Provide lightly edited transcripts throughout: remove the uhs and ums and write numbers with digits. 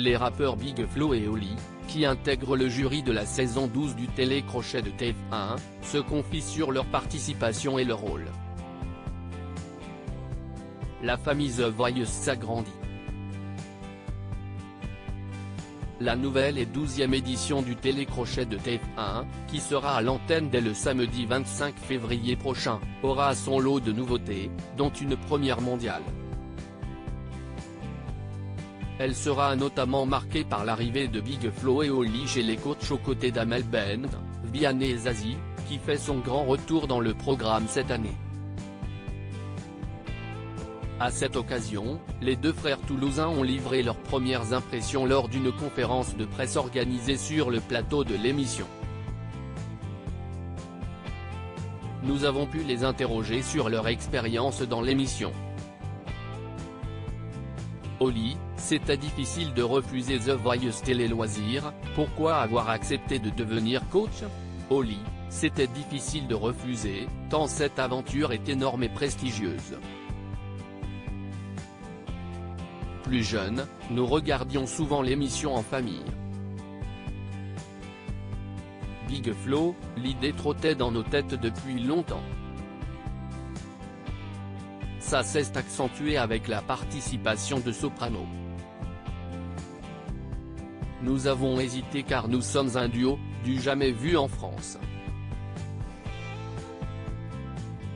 les rappeurs Big Flo et Oli, qui intègrent le jury de la saison 12 du télécrochet de TF1, se confient sur leur participation et leur rôle. La famille The Voice s'agrandit. La nouvelle et 12e édition du télécrochet de TF1, qui sera à l'antenne dès le samedi 25 février prochain, aura son lot de nouveautés, dont une première mondiale. Elle sera notamment marquée par l'arrivée de Big Flo et Oli chez les coachs aux côtés d'Amel Bent, Vianney et Zazie, qui fait son grand retour dans le programme cette année. À cette occasion, les deux frères toulousains ont livré leurs premières impressions lors d'une conférence de presse organisée sur le plateau de l'émission. Nous avons pu les interroger sur leur expérience dans l'émission. Oli: c'était difficile de refuser The Voice Télé Loisirs, pourquoi avoir accepté de devenir coach? Oli: c'était difficile de refuser, tant cette aventure est énorme et prestigieuse. Plus jeune, nous regardions souvent l'émission en famille. Big Flo: l'idée trottait dans nos têtes depuis longtemps. Ça s'est accentué avec la participation de Soprano. Nous avons hésité car nous sommes un duo, du jamais vu en France.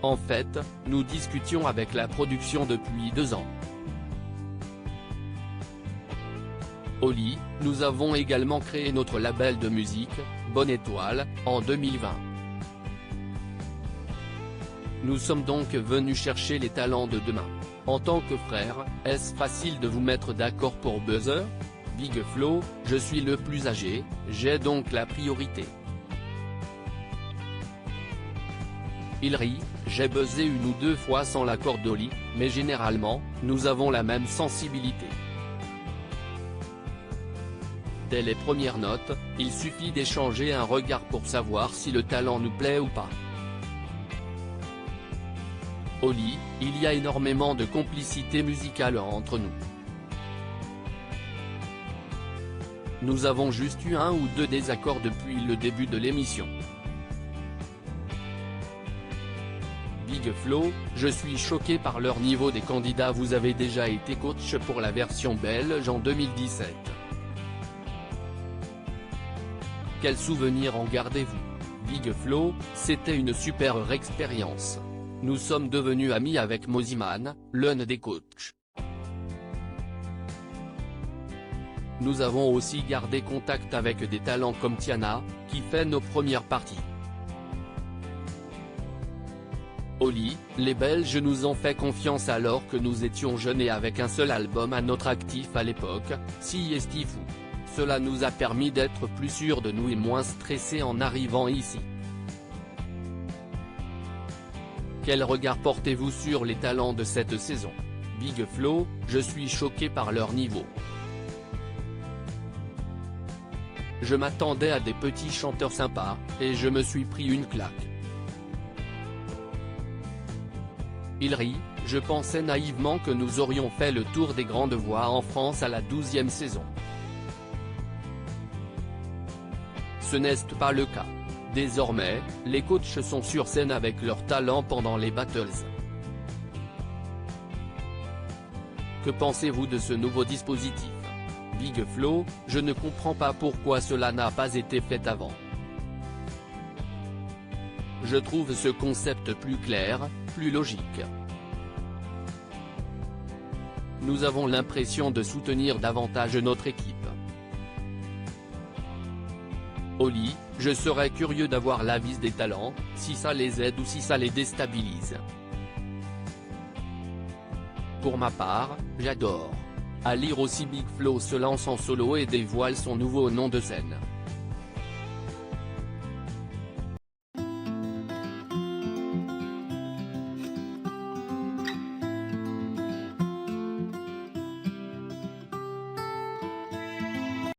En fait, nous discutions avec la production depuis 2 ans. Oli: nous avons également créé notre label de musique, Bonne Étoile, en 2020. Nous sommes donc venus chercher les talents de demain. En tant que frère, est-ce facile de vous mettre d'accord pour buzzer? Big Flo: je suis le plus âgé, j'ai donc la priorité. Il rit: j'ai buzzé 1 ou 2 fois sans l'accord d'Oli, mais généralement, nous avons la même sensibilité. Dès les premières notes, il suffit d'échanger un regard pour savoir si le talent nous plaît ou pas. Oli: il y a énormément de complicité musicale entre nous. Nous avons juste eu 1 ou 2 désaccords depuis le début de l'émission. Big Flo: je suis choqué par leur niveau des candidats. Vous avez déjà été coach pour la version belge en 2017. Quel souvenir en gardez-vous? Big Flo: c'était une super expérience. Nous sommes devenus amis avec Mosiman, l'un des coachs. Nous avons aussi gardé contact avec des talents comme Tiana, qui fait nos premières parties. Oli: les Belges nous ont fait confiance alors que nous étions jeunes et avec un seul album à notre actif à l'époque, Si Esti Fou. Cela nous a permis d'être plus sûrs de nous et moins stressés en arrivant ici. Quel regard portez-vous sur les talents de cette saison? Big Flo: je suis choqué par leur niveau. Je m'attendais à des petits chanteurs sympas, et je me suis pris une claque. Il rit: je pensais naïvement que nous aurions fait le tour des grandes voix en France à la 12e saison. Ce n'est pas le cas. Désormais, les coachs sont sur scène avec leur talent pendant les battles. Que pensez-vous de ce nouveau dispositif? Big Flo: je ne comprends pas pourquoi cela n'a pas été fait avant. Je trouve ce concept plus clair, plus logique. Nous avons l'impression de soutenir davantage notre équipe. Oli: je serais curieux d'avoir l'avis des talents, si ça les aide ou si ça les déstabilise. Pour ma part, j'adore. À lire aussi Big Flo se lance en solo et dévoile son nouveau nom de scène.